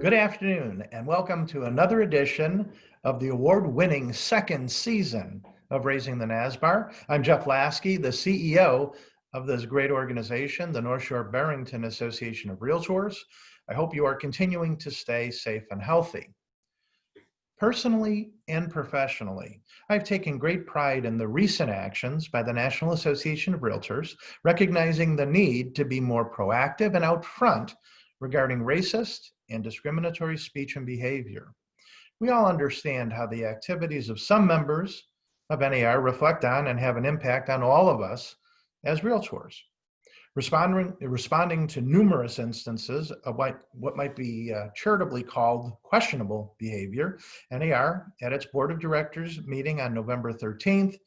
Good afternoon, and welcome to another edition of the award-winning second season of Raising the NSBAR. I'm Jeff Lasky, the CEO of this great organization, the North Shore-Barrington Association of Realtors. I hope you are continuing to stay safe and healthy. Personally and professionally, I've taken great pride in the recent actions by the National Association of Realtors, recognizing the need to be more proactive and out front regarding racist and discriminatory speech and behavior. We all understand how the activities of some members of NAR reflect on and have an impact on all of us as realtors. Responding to numerous instances of what might be charitably called questionable behavior, NAR, at its Board of Directors meeting on November 13th,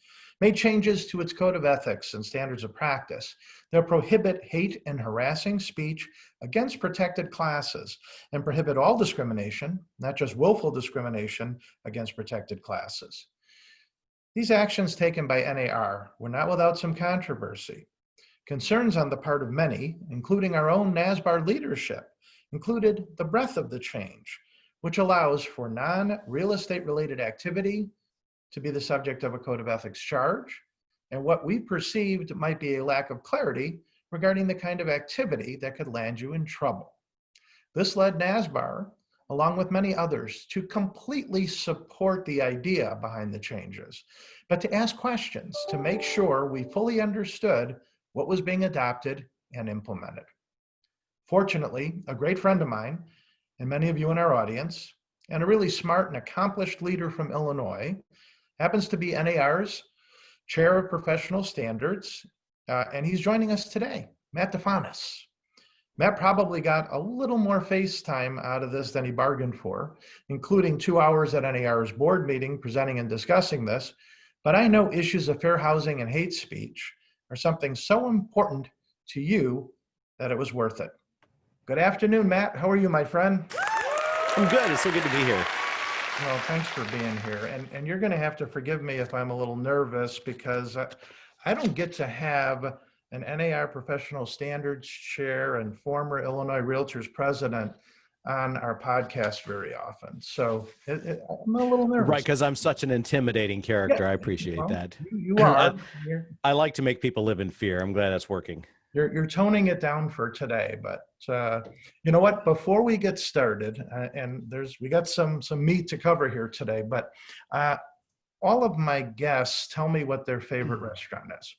made changes to its Code of Ethics and Standards of Practice that prohibit hate and harassing speech against protected classes and prohibit all discrimination, not just willful discrimination, against protected classes. These actions taken by NAR were not without some controversy. Concerns on the part of many, including our own NSBAR leadership, included the breadth of the change, which allows for non-real estate related activity to be the subject of a Code of Ethics charge, and what we perceived might be a lack of clarity regarding the kind of activity that could land you in trouble. This led NSBAR, along with many others, to completely support the idea behind the changes, but to ask questions to make sure we fully understood what was being adopted and implemented. Fortunately, a great friend of mine, and many of you in our audience, and a really smart and accomplished leader from Illinois, happens to be NAR's Chair of Professional Standards, and he's joining us today, Matt Difanis. Matt probably got a little more face time out of this than he bargained for, including 2 hours at NAR's board meeting presenting and discussing this, but I know issues of fair housing and hate speech are something so important to you that it was worth it. Good afternoon, Matt. How are you, my friend? I'm good. It's so good to be here. Well, thanks for being here. And you're going to have to forgive me if I'm a little nervous because I don't get to have an NAR Professional Standards Chair and former Illinois Realtors President on our podcast very often. So I'm a little nervous. Right, because I'm such an intimidating character. Yeah, I appreciate that. You are. I like to make people live in fear. I'm glad that's working. You're toning it down for today, but you know what? Before we get started, and we got some meat to cover here today, but all of my guests tell me what their favorite restaurant is,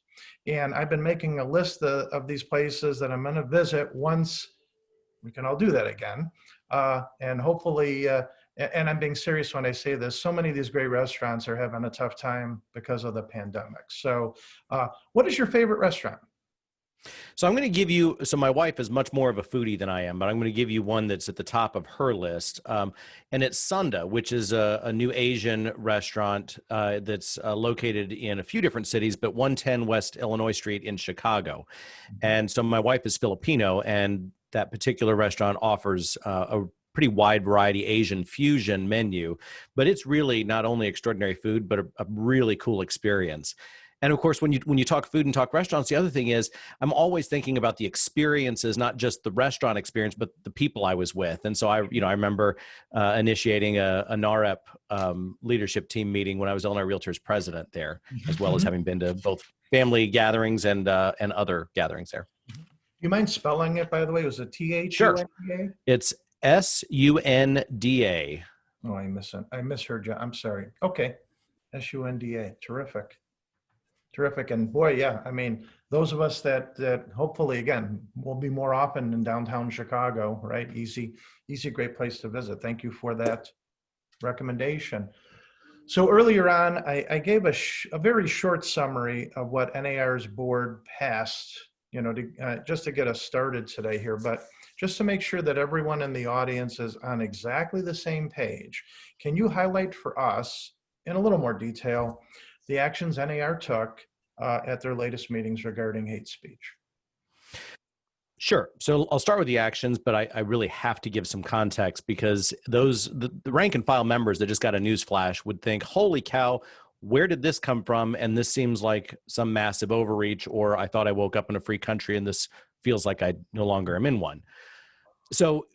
and I've been making a list of these places that I'm going to visit once we can all do that again, and hopefully. And I'm being serious when I say this. So many of these great restaurants are having a tough time because of the pandemic. So, what is your favorite restaurant? So I'm going to give you, so my wife is much more of a foodie than I am, but I'm going to give you one that's at the top of her list. And it's Sunda, which is a new Asian restaurant that's located in a few different cities, but 110 West Illinois Street in Chicago. And so my wife is Filipino, and that particular restaurant offers a pretty wide variety Asian fusion menu, but it's really not only extraordinary food, but a really cool experience. And of course, when you talk food and talk restaurants, the other thing is I'm always thinking about the experiences, not just the restaurant experience, but the people I was with. And so I remember initiating a NAREP leadership team meeting when I was Illinois Realtors president there, as well as having been to both family gatherings and other gatherings there. Do you mind spelling it, by the way? Was it T-H-U-N-D-A? Sure. It's S-U-N-D-A. Oh, I misheard you. I'm sorry. Okay. S-U-N-D-A. Terrific. And boy, yeah, I mean, those of us that hopefully, again, will be more often in downtown Chicago, right? Easy, great place to visit. Thank you for that recommendation. So earlier on, I gave a very short summary of what NAR's board passed, just to get us started today here. But just to make sure that everyone in the audience is on exactly the same page, can you highlight for us in a little more detail the actions NAR took at their latest meetings regarding hate speech? Sure. So I'll start with the actions, but I really have to give some context because the rank and file members that just got a news flash would think, holy cow, where did this come from? And this seems like some massive overreach, or I thought I woke up in a free country and this feels like I no longer am in one. So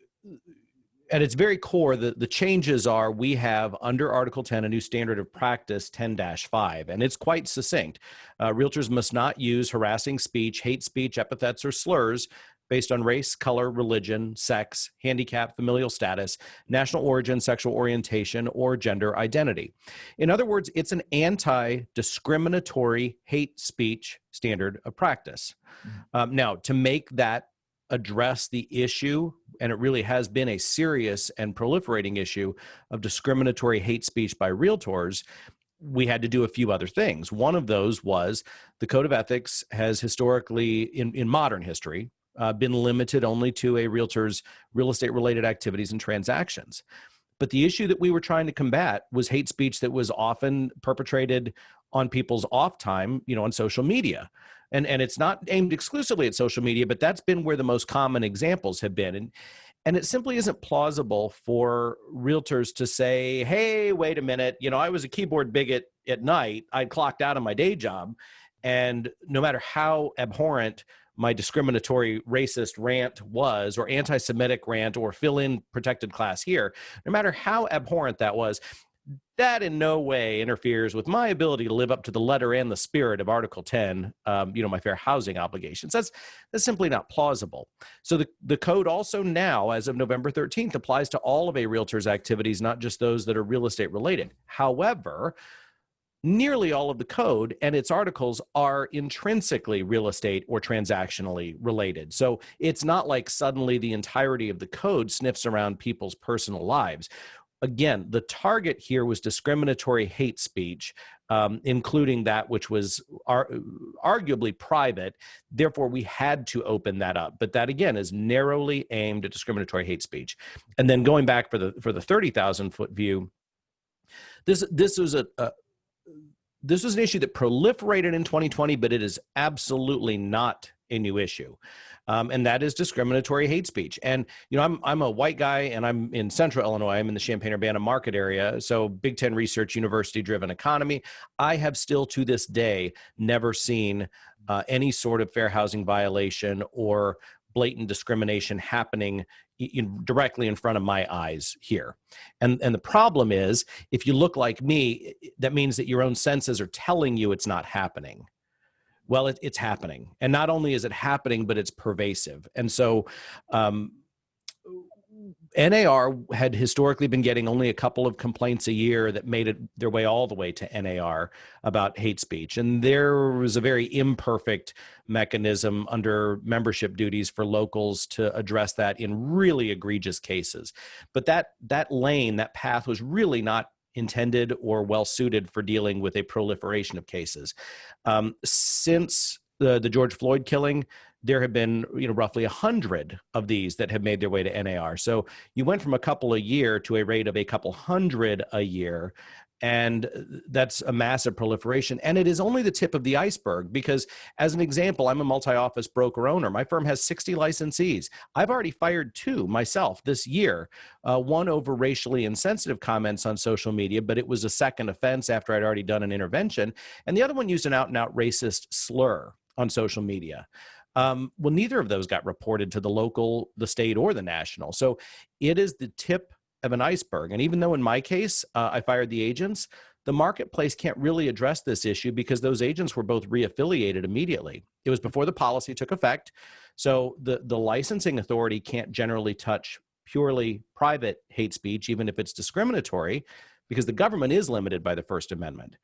At its very core, the changes are we have under Article 10 a new standard of practice 10-5, and it's quite succinct. Realtors must not use harassing speech, hate speech, epithets, or slurs based on race, color, religion, sex, handicap, familial status, national origin, sexual orientation, or gender identity. In other words, it's an anti-discriminatory hate speech standard of practice. Now, to make that address the issue, and it really has been a serious and proliferating issue of discriminatory hate speech by realtors, we had to do a few other things. One of those was the Code of Ethics has historically, in modern history, been limited only to a realtor's real estate-related activities and transactions. But the issue that we were trying to combat was hate speech that was often perpetrated on people's off time, on social media. And it's not aimed exclusively at social media, but that's been where the most common examples have been. And it simply isn't plausible for realtors to say, hey, wait a minute, I was a keyboard bigot at night. I'd clocked out of my day job. And no matter how abhorrent my discriminatory racist rant was, or anti-Semitic rant, or fill in protected class here, no matter how abhorrent that was, that in no way interferes with my ability to live up to the letter and the spirit of Article 10, my fair housing obligations. That's simply not plausible. So the code also now, as of November 13th, applies to all of a realtor's activities, not just those that are real estate related. However, nearly all of the code and its articles are intrinsically real estate or transactionally related. So it's not like suddenly the entirety of the code sniffs around people's personal lives. Again, the target here was discriminatory hate speech, including that which was arguably private. Therefore, we had to open that up. But that, again, is narrowly aimed at discriminatory hate speech. And then going back for the 30,000-foot view, this was an issue that proliferated in 2020, but it is absolutely not a new issue. And that is discriminatory hate speech. And, I'm a white guy and I'm in central Illinois. I'm in the Champaign-Urbana market area. So Big Ten research, university-driven economy. I have still to this day never seen any sort of fair housing violation or blatant discrimination happening directly in front of my eyes here. And the problem is, if you look like me, that means that your own senses are telling you it's not happening. Well, it's happening. And not only is it happening, but it's pervasive. And so NAR had historically been getting only a couple of complaints a year that made it their way all the way to NAR about hate speech. And there was a very imperfect mechanism under membership duties for locals to address that in really egregious cases. But that path was really not intended or well suited for dealing with a proliferation of cases. Since the George Floyd killing, there have been roughly 100 of these that have made their way to NAR. So you went from a couple a year to a rate of a couple hundred a year. And that's a massive proliferation. And it is only the tip of the iceberg because, as an example, I'm a multi-office broker owner. My firm has 60 licensees. I've already fired 2 myself this year, one over racially insensitive comments on social media, but it was a second offense after I'd already done an intervention. And the other one used an out-and-out racist slur on social media. Well, neither of those got reported to the local, the state, or the national. So it is the tip of an iceberg. And even though in my case, I fired the agents, the marketplace can't really address this issue because those agents were both reaffiliated immediately. It was before the policy took effect. So the licensing authority can't generally touch purely private hate speech, even if it's discriminatory, because the government is limited by the First Amendment.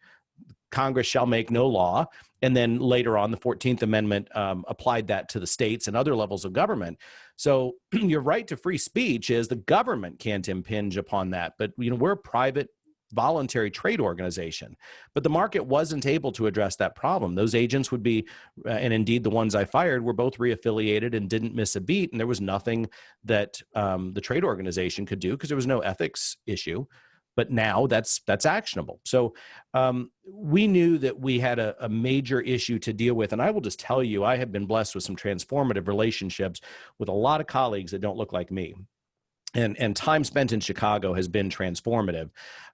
Congress shall make no law. And then later on, the 14th Amendment applied that to the states and other levels of government. So your right to free speech is the government can't impinge upon that. But we're a private voluntary trade organization. But the market wasn't able to address that problem. Those agents would be, and indeed the ones I fired, were both reaffiliated and didn't miss a beat. And there was nothing that the trade organization could do because there was no ethics issue. But now that's actionable. So we knew that we had a major issue to deal with. And I will just tell you, I have been blessed with some transformative relationships with a lot of colleagues that don't look like me. And time spent in Chicago has been transformative.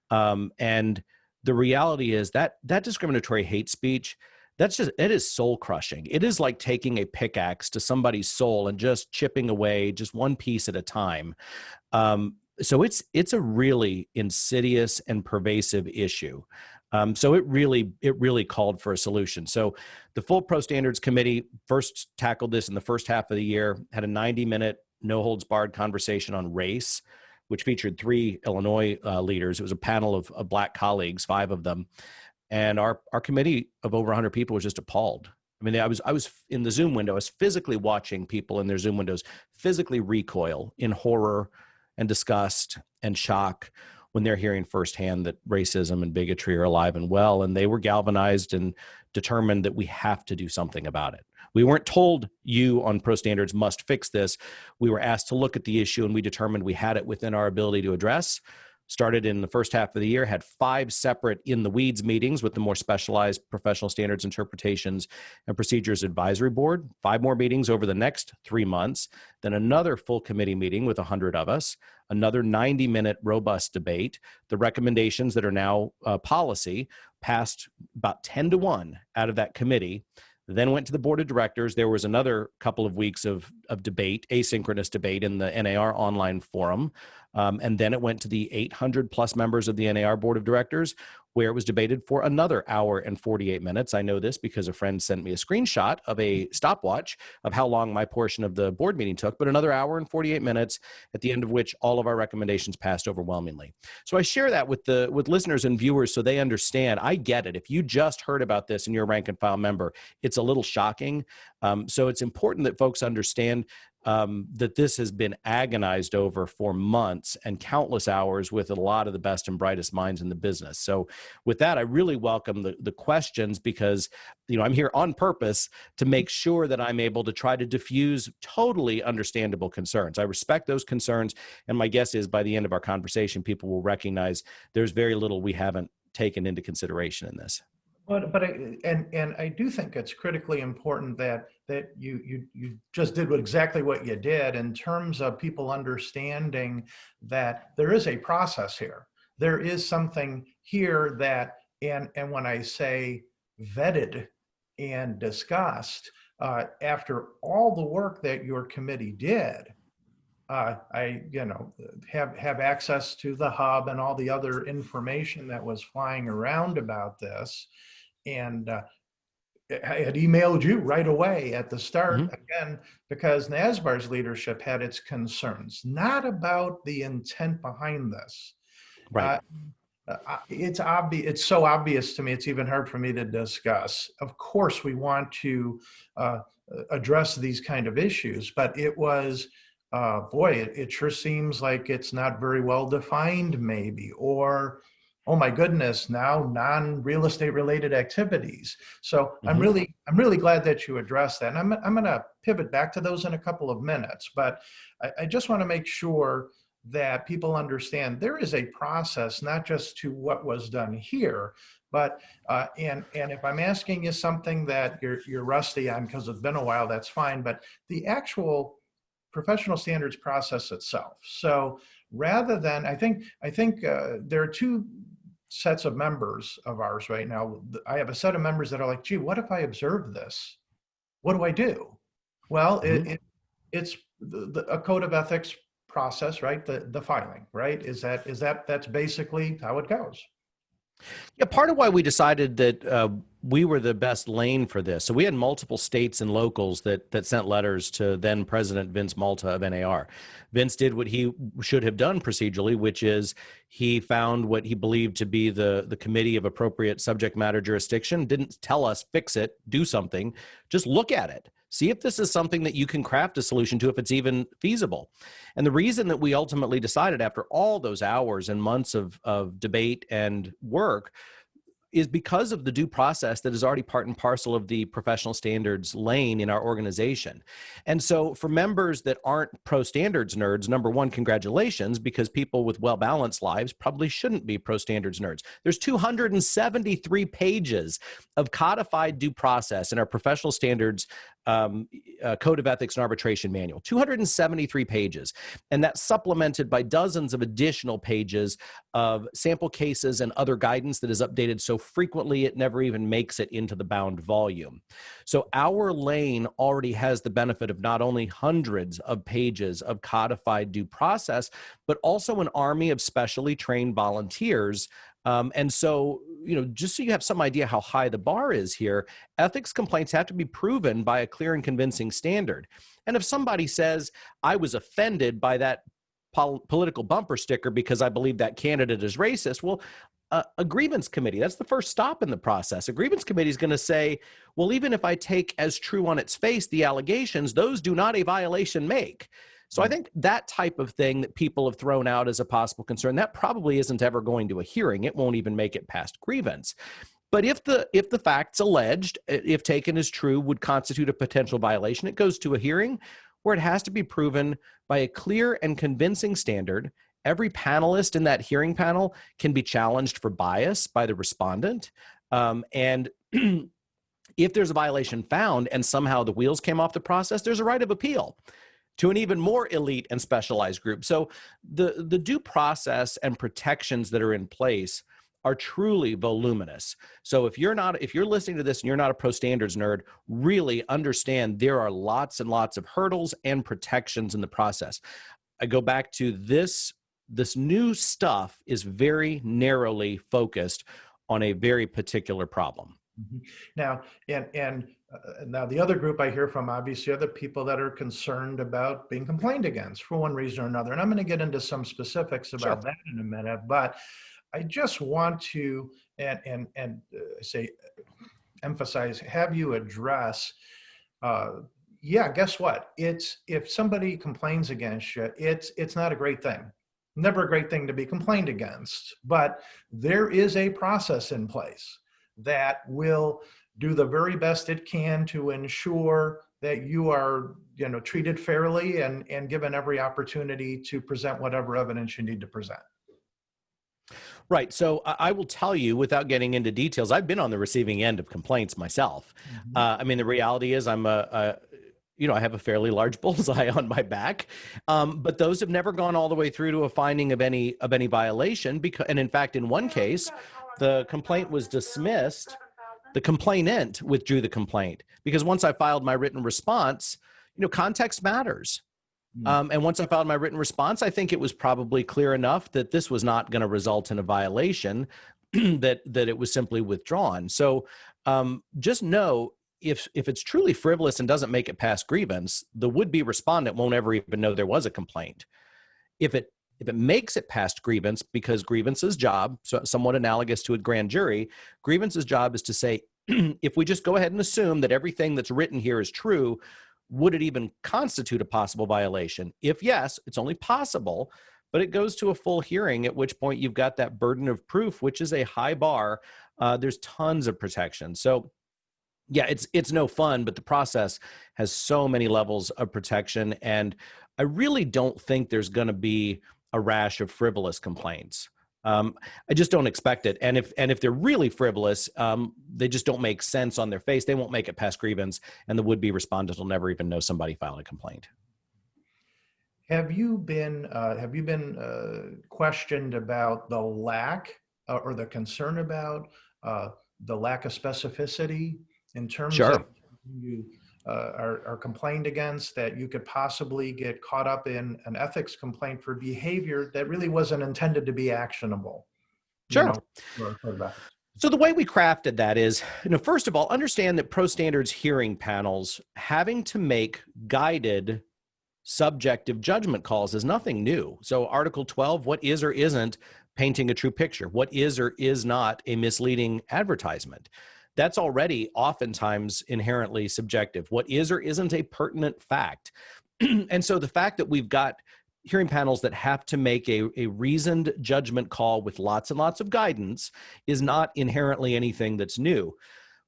And the reality is that discriminatory hate speech, it is soul crushing. It is like taking a pickaxe to somebody's soul and just chipping away just one piece at a time. So it's a really insidious and pervasive issue. So it really called for a solution. So the full Pro Standards Committee first tackled this in the first half of the year, had a 90-minute no holds barred conversation on race, which featured 3 Illinois leaders. It was a panel of Black colleagues, 5 of them, and our committee of over 100 people was just appalled. I mean, I was in the Zoom window. I was physically watching people in their Zoom windows physically recoil in horror and disgust and shock when they're hearing firsthand that racism and bigotry are alive and well. And they were galvanized and determined that we have to do something about it. We weren't told you on Pro Standards must fix this. We were asked to look at the issue, and we determined we had it within our ability to address. Started in the first half of the year, had 5 separate in the weeds meetings with the more specialized professional standards interpretations and procedures advisory board, 5 more meetings over the next 3 months, then another full committee meeting with 100 of us, another 90-minute robust debate. The recommendations that are now policy passed about 10-1 out of that committee, then went to the board of directors. There was another couple of weeks of debate, asynchronous debate in the NAR online forum. And then it went to the 800 plus members of the NAR board of directors, where it was debated for another hour and 48 minutes. I know this because a friend sent me a screenshot of a stopwatch of how long my portion of the board meeting took, but another hour and 48 minutes, at the end of which all of our recommendations passed overwhelmingly. So I share that with listeners and viewers so they understand. I get it. If you just heard about this and you're a rank and file member, it's a little shocking. So it's important that folks understand that this has been agonized over for months and countless hours with a lot of the best and brightest minds in the business. So with that, I really welcome the questions, because I'm here on purpose to make sure that I'm able to try to diffuse totally understandable concerns. I respect those concerns, and my guess is by the end of our conversation, people will recognize there's very little we haven't taken into consideration in this. But I do think it's critically important that you just did exactly what you did in terms of people understanding that there is a process here. There is something here that, and when I say vetted and discussed, after all the work that your committee did, I have access to the hub and all the other information that was flying around about this. And I had emailed you right away at the start, again, because NSBAR's leadership had its concerns, not about the intent behind this. Right. It's obvious. It's so obvious to me, it's even hard for me to discuss. Of course, we want to address these kind of issues, but it was, it sure seems like it's not very well defined, maybe, or oh my goodness, now non-real estate related activities. So I'm really glad that you addressed that. And I'm going to pivot back to those in a couple of minutes, but I just want to make sure that people understand there is a process, not just to what was done here, but and if I'm asking you something that you're rusty on because it's been a while, that's fine. But the actual professional standards process itself. So rather than, I think there are 2 sets of members of ours right now. I have a set of members that are like, gee, what if I observe this? What do I do? Well, it's a code of ethics process, right? The filing, right? That's basically how it goes. Yeah, part of why we decided that we were the best lane for this. So we had multiple states and locals that sent letters to then President Vince Malta of NAR. Vince did what he should have done procedurally, which is he found what he believed to be the committee of appropriate subject matter jurisdiction, didn't tell us, fix it, do something, just look at it. See if this is something that you can craft a solution to, if it's even feasible. And the reason that we ultimately decided after all those hours and months of debate and work is because of the due process that is already part and parcel of the professional standards lane in our organization. And so for members that aren't pro standards nerds, number one, congratulations, because people with well-balanced lives probably shouldn't be pro standards nerds. There's 273 pages of codified due process in our professional standards Code of Ethics and Arbitration Manual, 273 pages. And that's supplemented by dozens of additional pages of sample cases and other guidance that is updated so frequently it never even makes it into the bound volume. So our lane already has the benefit of not only hundreds of pages of codified due process, but also an army of specially trained volunteers. And so, just so you have some idea how high the bar is here, ethics complaints have to be proven by a clear and convincing standard. And if somebody says, I was offended by that political bumper sticker because I believe that candidate is racist, well, a grievance committee, that's the first stop in the process. A grievance committee is going to say, well, even if I take as true on its face the allegations, those do not a violation make. So I think that type of thing that people have thrown out as a possible concern, that probably isn't ever going to a hearing. It won't even make it past grievance. But if the facts alleged, if taken as true, would constitute a potential violation, it goes to a hearing where it has to be proven by a clear and convincing standard. Every panelist in that hearing panel can be challenged for bias by the respondent. And if there's a violation found and somehow the wheels came off the process, there's a right of appeal to an even more elite and specialized group. So the due process and protections that are in place are truly voluminous. So if you're listening to this and you're not a pro standards nerd, really understand there are lots and lots of hurdles and protections in the process. I go back to this new stuff is very narrowly focused on a very particular problem. Mm-hmm. Now, now the other group I hear from, obviously, are the people that are concerned about being complained against for one reason or another. And I'm going to get into some specifics about that in a minute. But I just want to emphasize, have you address, guess what? If somebody complains against you, it's not a great thing. Never a great thing to be complained against. But there is a process in place that will do the very best it can to ensure that you are, treated fairly and given every opportunity to present whatever evidence you need to present. Right. So I will tell you, without getting into details, I've been on the receiving end of complaints myself. Mm-hmm. The reality is I have a fairly large bullseye on my back, but those have never gone all the way through to a finding of any violation. And in fact, in one case, the complaint was dismissed. The complainant withdrew the complaint because once I filed my written response, context matters. And once I filed my written response, I think it was probably clear enough that this was not going to result in a violation, that it was simply withdrawn. So just know, if it's truly frivolous and doesn't make it past grievance, the would-be respondent won't ever even know there was a complaint. If it makes it past grievance, because grievance's job, so somewhat analogous to a grand jury, grievance's job is to say, if we just go ahead and assume that everything that's written here is true, would it even constitute a possible violation? If yes, it's only possible, but it goes to a full hearing, at which point you've got that burden of proof, which is a high bar. There's tons of protection. So yeah, it's no fun, but the process has so many levels of protection. And I really don't think there's going to be a rash of frivolous complaints. I just don't expect it. And if they're really frivolous, they just don't make sense on their face. They won't make it past grievance, and the would-be respondent will never even know somebody filed a complaint. Have you been questioned about the lack or the concern about the lack of specificity in terms of you are complained against, that you could possibly get caught up in an ethics complaint for behavior that really wasn't intended to be actionable? Sure. So the way we crafted that is, first of all, understand that pro standards hearing panels having to make guided subjective judgment calls is nothing new. So Article 12, what is or isn't painting a true picture? What is or is not a misleading advertisement? That's already oftentimes inherently subjective. What is or isn't a pertinent fact? And so the fact that we've got hearing panels that have to make a reasoned judgment call with lots and lots of guidance is not inherently anything that's new.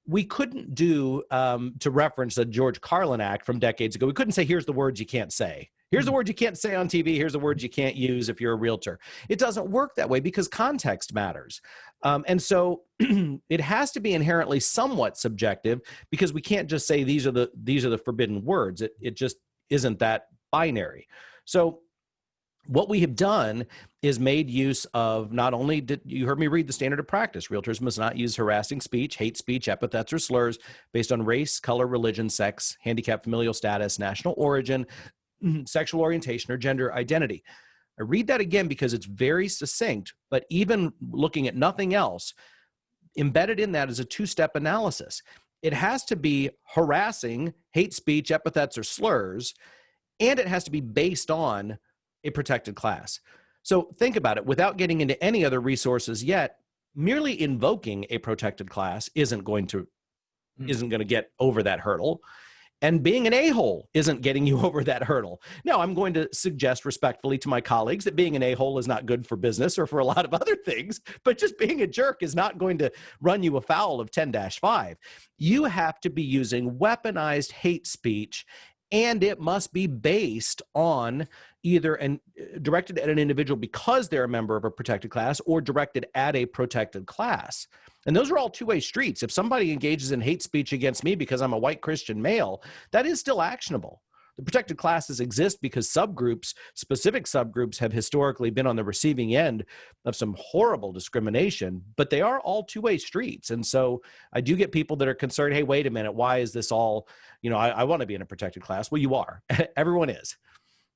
we couldn't do, to reference the George Carlin Act from decades ago, we couldn't say, here's the words you can't say. Here's the words you can't say on TV. Here's the words you can't use if you're a realtor. It doesn't work that way because context matters. And so it has to be inherently somewhat subjective, because we can't just say these are the forbidden words. It just isn't that binary. So what we have done is made use of, not only did you heard me read the standard of practice, realtors must not use harassing speech, hate speech, epithets, or slurs based on race, color, religion, sex, handicap, familial status, national origin, sexual orientation, or gender identity. I read that again because it's very succinct, but even looking at nothing else, embedded in that is a two-step analysis. It has to be harassing, hate speech, epithets, or slurs, and it has to be based on a protected class. So think about it. Without getting into any other resources yet, merely invoking a protected class isn't going to get over that hurdle. And being an a-hole isn't getting you over that hurdle. Now, I'm going to suggest respectfully to my colleagues that being an a-hole is not good for business or for a lot of other things, but just being a jerk is not going to run you afoul of 10-5. You have to be using weaponized hate speech, and it must be based on either directed at an individual because they're a member of a protected class, or directed at a protected class. And those are all two-way streets. If somebody engages in hate speech against me because I'm a white Christian male, that is still actionable. The protected classes exist because specific subgroups have historically been on the receiving end of some horrible discrimination, but they are all two-way streets. And so I do get people that are concerned, hey, wait a minute, why is this all, I want to be in a protected class. Well, you are. Everyone is.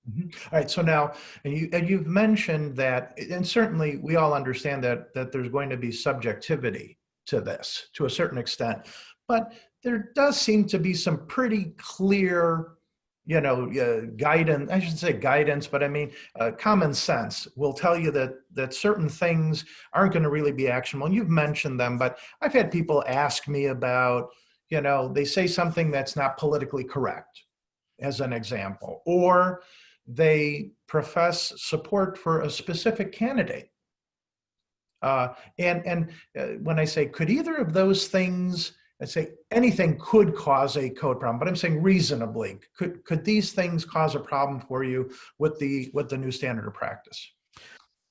Mm-hmm. All right. So now, and you've mentioned that, and certainly we all understand that there's going to be subjectivity to this to a certain extent, but there does seem to be some pretty clear, guidance. I shouldn't say guidance, but I mean, common sense will tell you that certain things aren't going to really be actionable. And you've mentioned them, but I've had people ask me about, they say something that's not politically correct, as an example, or they profess support for a specific candidate. And when I say, could either of those things, I say anything could cause a code problem, but I'm saying reasonably, could these things cause a problem for you with the new standard of practice?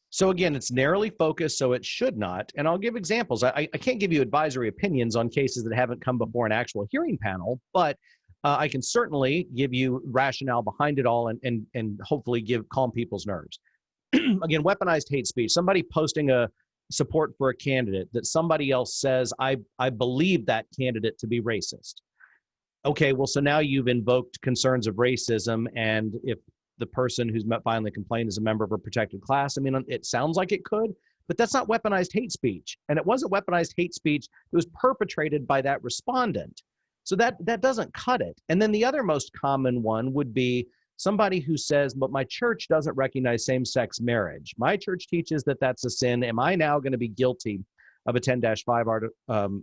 So again, it's narrowly focused, so it should not. And I'll give examples. I can't give you advisory opinions on cases that haven't come before an actual hearing panel, but I can certainly give you rationale behind it all and hopefully calm people's nerves. Again, weaponized hate speech, somebody posting a support for a candidate that somebody else says, I believe that candidate to be racist. Okay, well, so now you've invoked concerns of racism, and if the person who's filing the complaint is a member of a protected class, I mean, it sounds like it could, but that's not weaponized hate speech. And it wasn't weaponized hate speech that was perpetrated by that respondent. So that doesn't cut it. And then the other most common one would be somebody who says, but my church doesn't recognize same-sex marriage. My church teaches that that's a sin. Am I now going to be guilty of a 10-5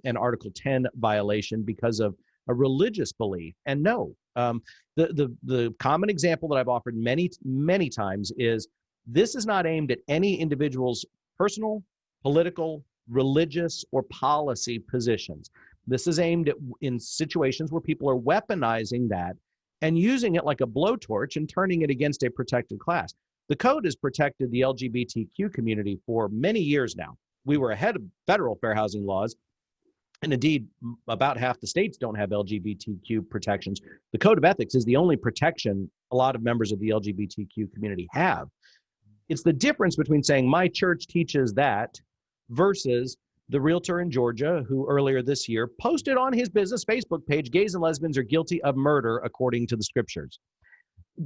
and Article 10 violation because of a religious belief? And no. The common example that I've offered many, many times is this is not aimed at any individual's personal, political, religious, or policy positions. This is aimed at in situations where people are weaponizing that and using it like a blowtorch and turning it against a protected class. The code has protected the LGBTQ community for many years now. We were ahead of federal fair housing laws. And indeed, about half the states don't have LGBTQ protections. The Code of Ethics is the only protection a lot of members of the LGBTQ community have. It's the difference between saying my church teaches that versus the realtor in Georgia who earlier this year posted on his business Facebook page, gays and lesbians are guilty of murder according to the scriptures.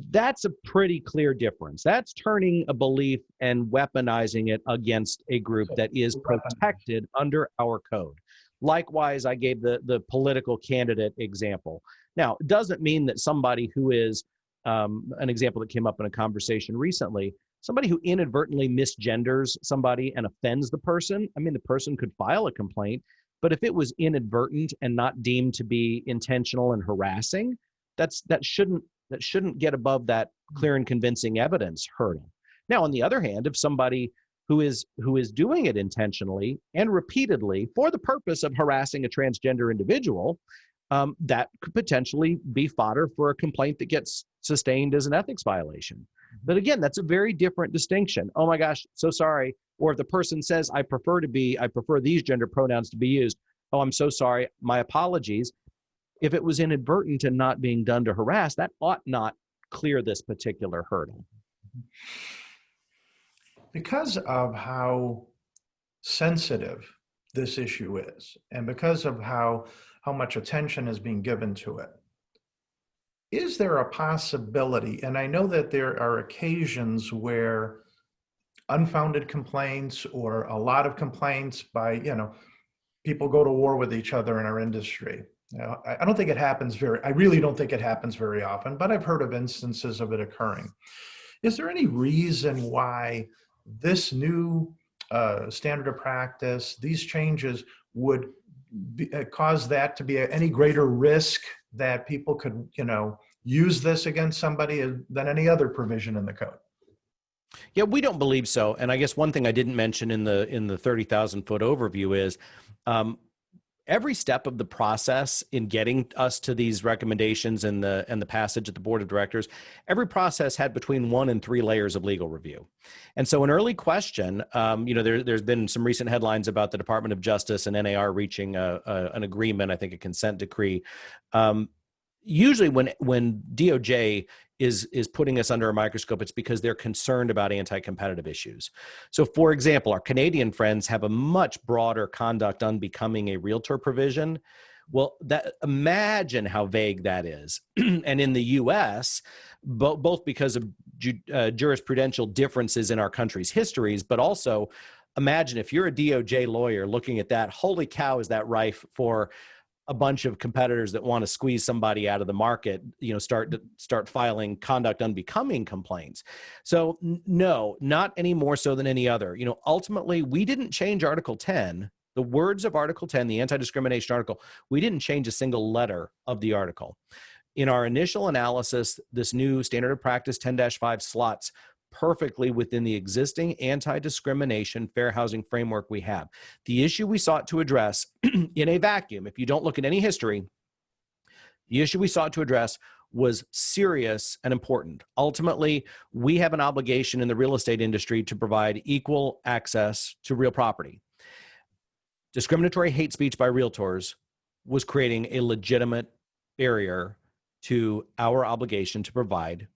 That's a pretty clear difference. That's turning a belief and weaponizing it against a group that is protected under our code. Likewise, I gave the political candidate example. Now, it doesn't mean that somebody who is, an example that came up in a conversation recently, somebody who inadvertently misgenders somebody and offends the person, I mean, the person could file a complaint, but if it was inadvertent and not deemed to be intentional and harassing, that shouldn't get above that clear and convincing evidence hurdle. Now, on the other hand, if somebody who is doing it intentionally and repeatedly for the purpose of harassing a transgender individual, that could potentially be fodder for a complaint that gets sustained as an ethics violation. But again, that's a very different distinction. Oh my gosh, so sorry. Or if the person says, I prefer these gender pronouns to be used. Oh, I'm so sorry. My apologies. If it was inadvertent and not being done to harass, that ought not clear this particular hurdle. Because of how sensitive this issue is, and because of how much attention is being given to it, is there a possibility, and I know that there are occasions where unfounded complaints or a lot of complaints by, people go to war with each other in our industry. I don't think it happens I really don't think it happens very often, but I've heard of instances of it occurring. Is there any reason why this new standard of practice, these changes would cause that to be any greater risk that people could, use this against somebody than any other provision in the code? Yeah, we don't believe so. And I guess one thing I didn't mention in the 30,000-foot overview is every step of the process in getting us to these recommendations and the passage at the board of directors, every process had between 1 and 3 layers of legal review. And so an early question, there's been some recent headlines about the Department of Justice and NAR reaching an agreement, I think a consent decree. Usually when DOJ is putting us under a microscope, it's because they're concerned about anti-competitive issues. So for example, our Canadian friends have a much broader conduct unbecoming a realtor provision. Well, imagine how vague that is. And in the US, both because of jurisprudential differences in our country's histories, but also imagine if you're a DOJ lawyer looking at that, holy cow, is that rife for a bunch of competitors that want to squeeze somebody out of the market, start filing conduct unbecoming complaints. So no, not any more so than any other. Ultimately, we didn't change Article 10, the words of Article 10, the anti-discrimination article. We didn't change a single letter of the article. In our initial analysis, this new standard of practice 10-5 slots perfectly within the existing anti-discrimination fair housing framework we have. The issue we sought to address in a vacuum, if you don't look at any history, the issue we sought to address was serious and important. Ultimately, we have an obligation in the real estate industry to provide equal access to real property. Discriminatory hate speech by realtors was creating a legitimate barrier to our obligation to provide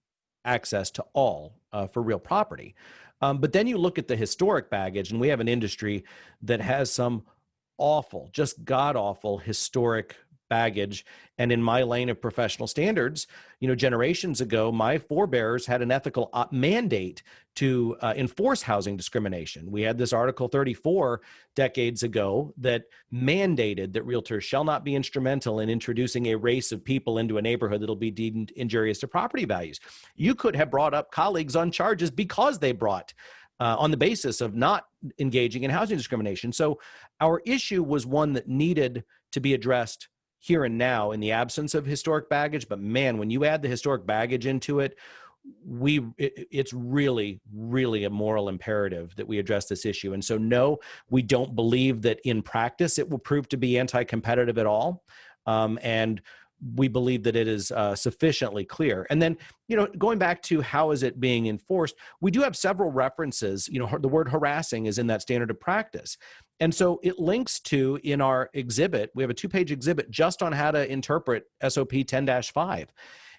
access to all for real property. But then you look at the historic baggage, and we have an industry that has some awful, just god-awful historic baggage. And in my lane of professional standards, generations ago, my forebears had an ethical mandate to enforce housing discrimination. We had this Article 34 decades ago that mandated that realtors shall not be instrumental in introducing a race of people into a neighborhood that'll be deemed injurious to property values. You could have brought up colleagues on charges because they brought on the basis of not engaging in housing discrimination. So our issue was one that needed to be addressed here and now in the absence of historic baggage. But man, when you add the historic baggage into it, it's really, really a moral imperative that we address this issue. And so no, we don't believe that in practice it will prove to be anti-competitive at all. And we believe that it is sufficiently clear. And then, going back to how is it being enforced, we do have several references. The word harassing is in that standard of practice. And so it links to, in our exhibit, we have a 2-page exhibit just on how to interpret SOP 10-5.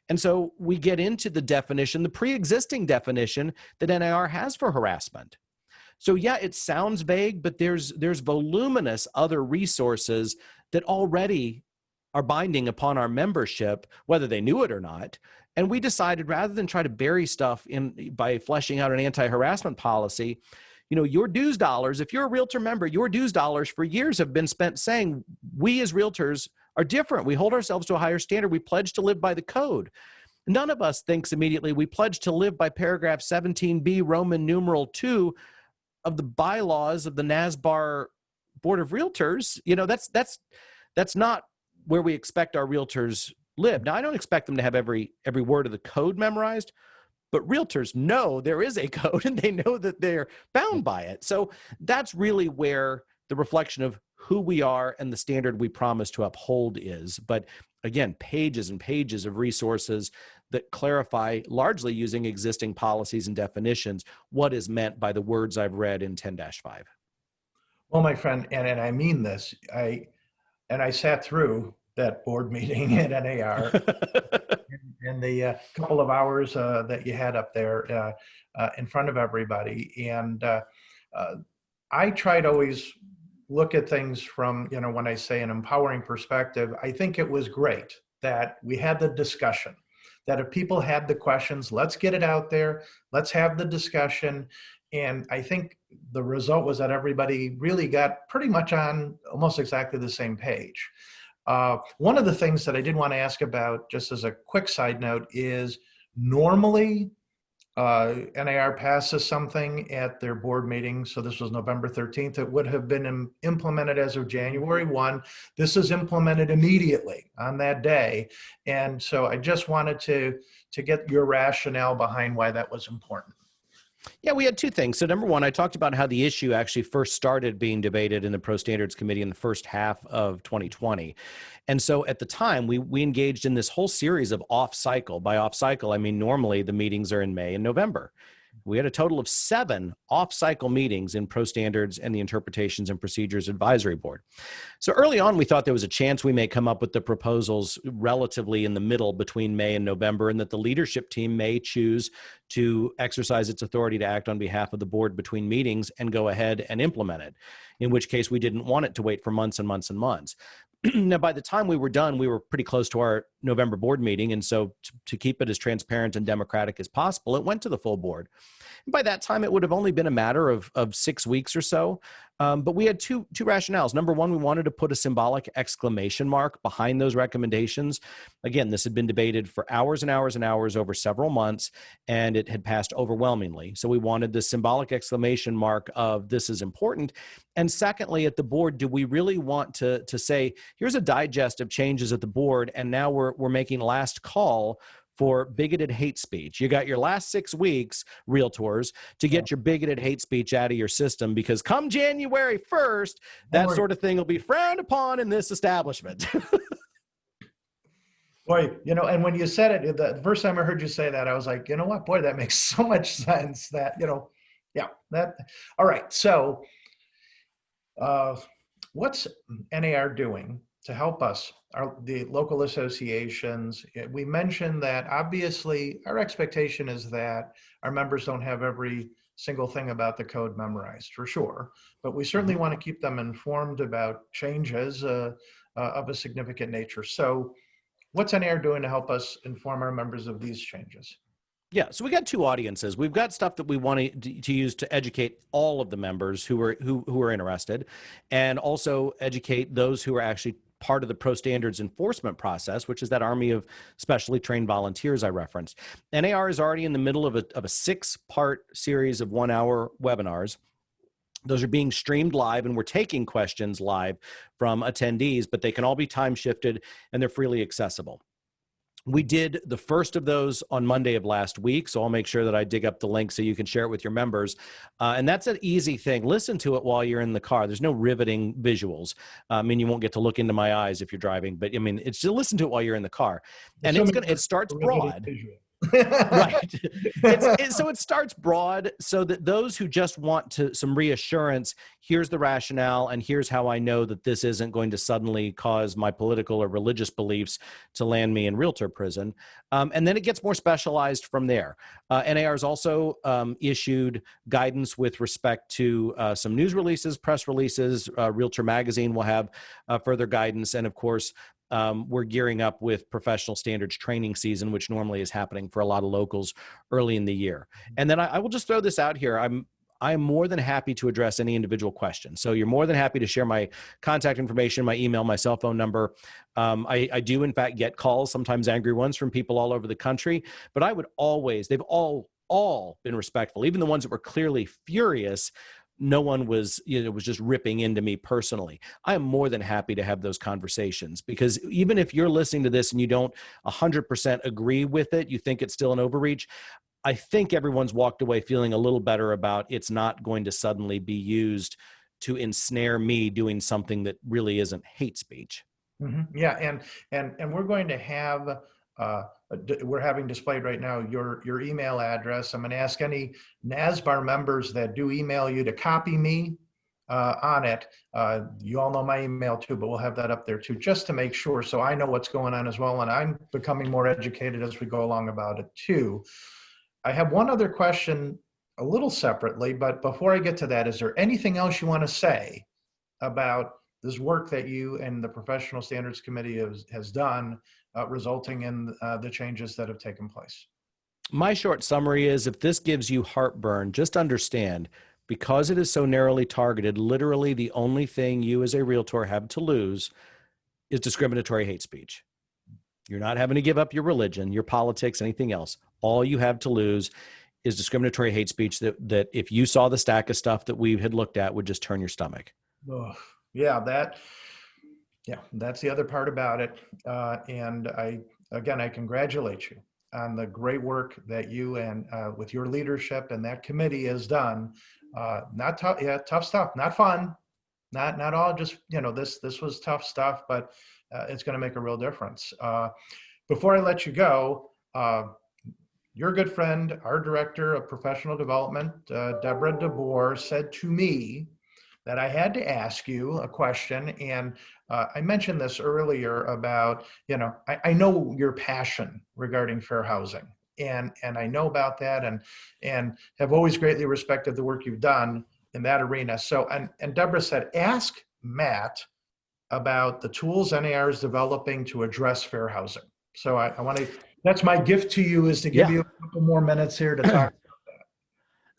And so we get into the definition, the pre-existing definition that NAR has for harassment. So yeah, it sounds vague, but there's voluminous other resources that already are binding upon our membership, whether they knew it or not. And we decided, rather than try to bury stuff by fleshing out an anti-harassment policy, your dues dollars, if you're a realtor member, your dues dollars for years have been spent saying, we as realtors are different. We hold ourselves to a higher standard. We pledge to live by the code. None of us thinks immediately we pledge to live by paragraph 17B, Roman numeral 2 of the bylaws of the NSBAR Board of Realtors. That's not where we expect our realtors live. Now, I don't expect them to have every word of the code memorized, but realtors know there is a code and they know that they're bound by it. So that's really where the reflection of who we are and the standard we promise to uphold is. But again, pages and pages of resources that clarify, largely using existing policies and definitions, what is meant by the words I've read in 10-5. Well, my friend, and I mean this, I sat through that board meeting at NAR in the couple of hours that you had up there in front of everybody. And I try to always look at things from, when I say an empowering perspective, I think it was great that we had the discussion, that if people had the questions, let's get it out there, let's have the discussion. And I think the result was that everybody really got pretty much on almost exactly the same page. One of the things that I did want to ask about, just as a quick side note, is normally NAR passes something at their board meeting. So this was November 13th. It would have been implemented as of January 1. This is implemented immediately on that day. And so I just wanted to get your rationale behind why that was important. Yeah, we had two things. So number one, I talked about how the issue actually first started being debated in the Pro Standards Committee in the first half of 2020. And so at the time, we engaged in this whole series of off-cycle. By off-cycle, I mean normally the meetings are in May and November. We had a total of 7 off-cycle meetings in Pro Standards and the Interpretations and Procedures Advisory Board. So early on, we thought there was a chance we may come up with the proposals relatively in the middle between May and November, and that the leadership team may choose to exercise its authority to act on behalf of the board between meetings and go ahead and implement it, in which case we didn't want it to wait for months and months and months. Now, by the time we were done, we were pretty close to our November board meeting. And so to keep it as transparent and democratic as possible, it went to the full board. And by that time, it would have only been a matter of 6 weeks or so. But we had two rationales. Number one, we wanted to put a symbolic exclamation mark behind those recommendations. Again, this had been debated for hours and hours and hours over several months, and it had passed overwhelmingly. So we wanted the symbolic exclamation mark of this is important. And secondly, at the board, do we really want to say, here's a digest of changes at the board, and now we're making last call for bigoted hate speech. You got your last 6 weeks, realtors, to get your bigoted hate speech out of your system, because come January 1st, that sort of thing will be frowned upon in this establishment. Boy, and when you said it, the first time I heard you say that, I was like, you know what, boy, that makes so much sense that, yeah, that, all right. So what's NAR doing to help us, the local associations? We mentioned that obviously our expectation is that our members don't have every single thing about the code memorized, for sure, but we certainly want to keep them informed about changes of a significant nature. So what's NAR doing to help us inform our members of these changes? Yeah, so we got two audiences. We've got stuff that we want to use to educate all of the members who are interested, and also educate those who are actually part of the Pro Standards enforcement process, which is that army of specially trained volunteers I referenced. NAR is already in the middle of a 6-part series of 1-hour webinars. Those are being streamed live, and we're taking questions live from attendees, but they can all be time shifted and they're freely accessible. We did the first of those on Monday of last week, so I'll make sure that I dig up the link so you can share it with your members. And that's an easy thing. Listen to it while you're in the car. There's no riveting visuals. I mean, you won't get to look into my eyes if you're driving, but I mean, it's just listen to it while you're in the car. And it starts broad. Right. So it starts broad so that those who just want some reassurance, here's the rationale, and here's how I know that this isn't going to suddenly cause my political or religious beliefs to land me in realtor prison. And then it gets more specialized from there. NAR has also issued guidance with respect to some news releases, press releases. Realtor Magazine will have further guidance. And of course, we're gearing up with professional standards training season, which normally is happening for a lot of locals early in the year. And then I will just throw this out here. I am more than happy to address any individual question. So you're more than happy to share my contact information, my email, my cell phone number. I do, in fact, get calls, sometimes angry ones, from people all over the country. But I would always, they've all been respectful, even the ones that were clearly furious. No one was, was just ripping into me personally. I am more than happy to have those conversations, because even if you're listening to this and you don't 100% agree with it, you think it's still an overreach, I think everyone's walked away feeling a little better about it's not going to suddenly be used to ensnare me doing something that really isn't hate speech. Yeah, and we're going to have we're having displayed right now your email address. I'm going to ask any NSBAR members that do email you to copy me on it. You all know my email too, but we'll have that up there too, just to make sure, so I know what's going on as well, and I'm becoming more educated as we go along about it too. I have one other question, a little separately, but before I get to that, is there anything else you want to say about this work that you and the Professional Standards Committee has done, resulting in the changes that have taken place? My short summary is, if this gives you heartburn, just understand, because it is so narrowly targeted, literally the only thing you as a realtor have to lose is discriminatory hate speech. You're not having to give up your religion, your politics, anything else. All you have to lose is discriminatory hate speech that if you saw the stack of stuff that we had looked at, would just turn your stomach. Oh, yeah, that's the other part about it. And I congratulate you on the great work that you and with your leadership and that committee has done. Not tough, yeah, tough stuff, not fun, not all just, this was tough stuff, but it's going to make a real difference. Before I let you go, your good friend, our director of professional development, Deborah DeBoer, said to me that I had to ask you a question. And I mentioned this earlier about, I know your passion regarding fair housing, and I know about that, and have always greatly respected the work you've done in that arena. So, and Deborah said, ask Matt about the tools NAR is developing to address fair housing. So I want to, that's my gift to you, is to give you a couple more minutes here to talk.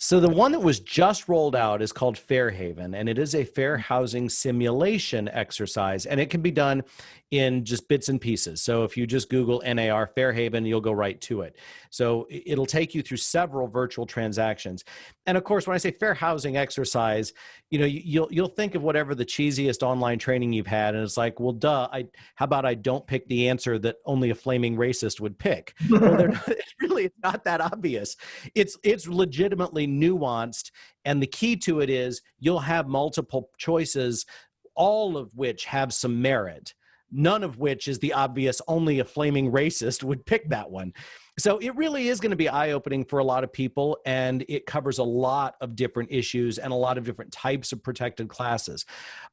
So the one that was just rolled out is called Fairhaven, and it is a fair housing simulation exercise, and it can be done in just bits and pieces. So if you just Google NAR Fairhaven, you'll go right to it. So it'll take you through several virtual transactions. And of course, when I say fair housing exercise, you'll think of whatever the cheesiest online training you've had, and it's like, well, duh, how about I don't pick the answer that only a flaming racist would pick? Well, it's not that obvious. It's legitimately nuanced, and the key to it is you'll have multiple choices, all of which have some merit, none of which is the obvious only a flaming racist would pick that one. So it really is going to be eye-opening for a lot of people, and it covers a lot of different issues and a lot of different types of protected classes.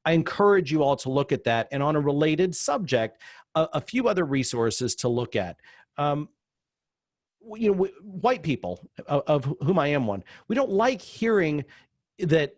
I encourage you all to look at that, and on a related subject, a few other resources to look at. White people, of whom I am one, we don't like hearing that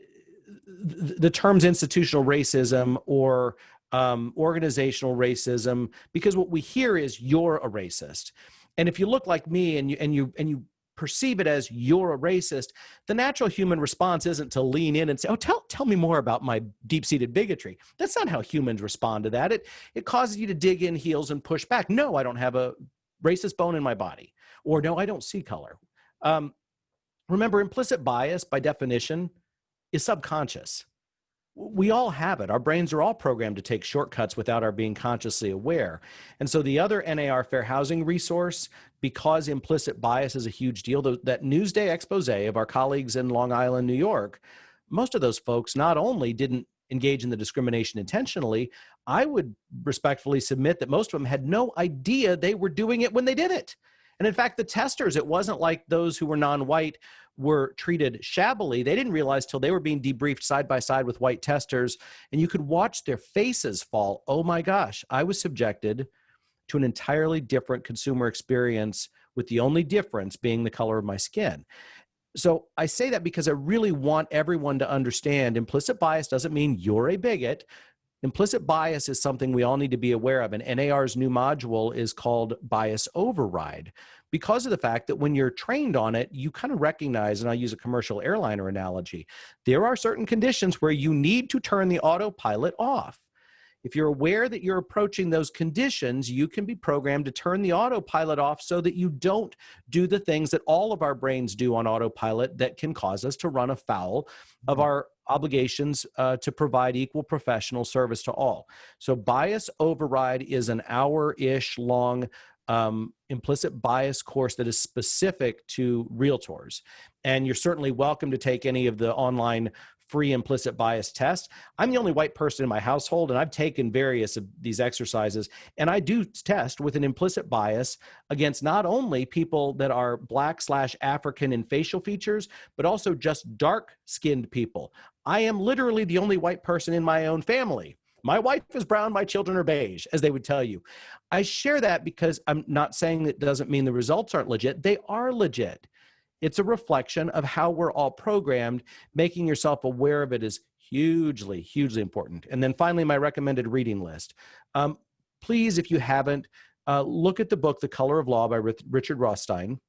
the terms institutional racism or organizational racism, because what we hear is you're a racist. And if you look like me and you perceive it as you're a racist, the natural human response isn't to lean in and say, oh, tell me more about my deep-seated bigotry. That's not how humans respond to that. It causes you to dig in heels and push back. No, I don't have a racist bone in my body. Or no, I don't see color. Remember, implicit bias, by definition, is subconscious. We all have it. Our brains are all programmed to take shortcuts without our being consciously aware. And so the other NAR Fair Housing resource, because implicit bias is a huge deal, that Newsday expose of our colleagues in Long Island, New York, most of those folks not only didn't engage in the discrimination intentionally, I would respectfully submit that most of them had no idea they were doing it when they did it. And in fact, the testers, it wasn't like those who were non-white were treated shabbily. They didn't realize till they were being debriefed side by side with white testers, and you could watch their faces fall. Oh my gosh, I was subjected to an entirely different consumer experience, with the only difference being the color of my skin. So I say that because I really want everyone to understand implicit bias doesn't mean you're a bigot. Implicit bias is something we all need to be aware of, and NAR's new module is called Bias Override, because of the fact that when you're trained on it, you kind of recognize, and I'll use a commercial airliner analogy, there are certain conditions where you need to turn the autopilot off. If you're aware that you're approaching those conditions, you can be programmed to turn the autopilot off so that you don't do the things that all of our brains do on autopilot that can cause us to run afoul of our obligations to provide equal professional service to all. So Bias Override is an hour-ish long implicit bias course that is specific to realtors. And you're certainly welcome to take any of the online free implicit bias tests. I'm the only white person in my household, and I've taken various of these exercises, and I do test with an implicit bias against not only people that are Black/African in facial features, but also just dark-skinned people. I am literally the only white person in my own family. My wife is brown, my children are beige, as they would tell you. I share that because I'm not saying that doesn't mean the results aren't legit. They are legit. It's a reflection of how we're all programmed. Making yourself aware of it is hugely, hugely important. And then finally, my recommended reading list. Please, if you haven't, look at the book, The Color of Law by Richard Rothstein.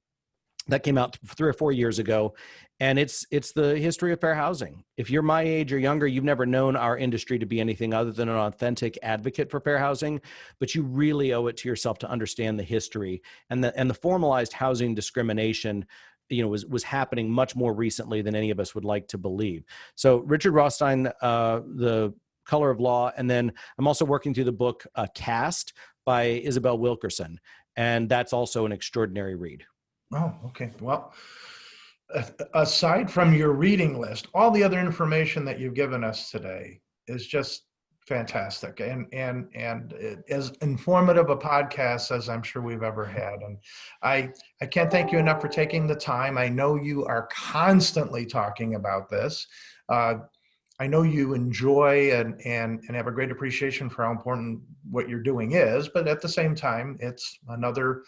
That came out 3 or 4 years ago, and it's the history of fair housing. If you're my age or younger, you've never known our industry to be anything other than an authentic advocate for fair housing, but you really owe it to yourself to understand the history and the formalized housing discrimination. Was happening much more recently than any of us would like to believe. So Richard Rothstein, The Color of Law, and then I'm also working through the book Caste by Isabel Wilkerson, and that's also an extraordinary read. Oh, okay. Well, aside from your reading list, all the other information that you've given us today is just fantastic and as informative a podcast as I'm sure we've ever had. And I can't thank you enough for taking the time. I know you are constantly talking about this. I know you enjoy and have a great appreciation for how important what you're doing is, but at the same time, it's another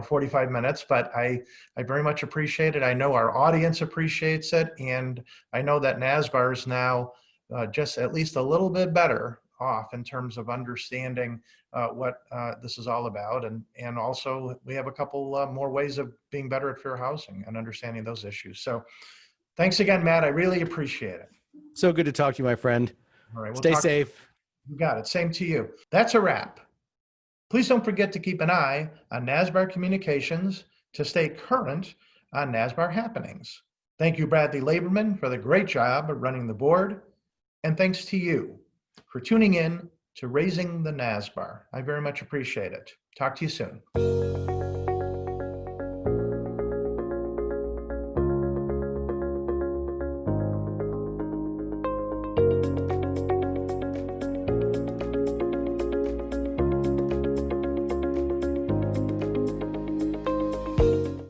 45 minutes, but I very much appreciate it. I know our audience appreciates it. And I know that NSBAR is now just at least a little bit better off in terms of understanding what this is all about. And also we have a couple more ways of being better at fair housing and understanding those issues. So thanks again, Matt. I really appreciate it. So good to talk to you, my friend. All right. Stay safe. You got it. Same to you. That's a wrap. Please don't forget to keep an eye on NSBAR Communications to stay current on NSBAR happenings. Thank you, Bradley Laberman, for the great job of running the board. And thanks to you for tuning in to Raising the NSBAR. I very much appreciate it. Talk to you soon.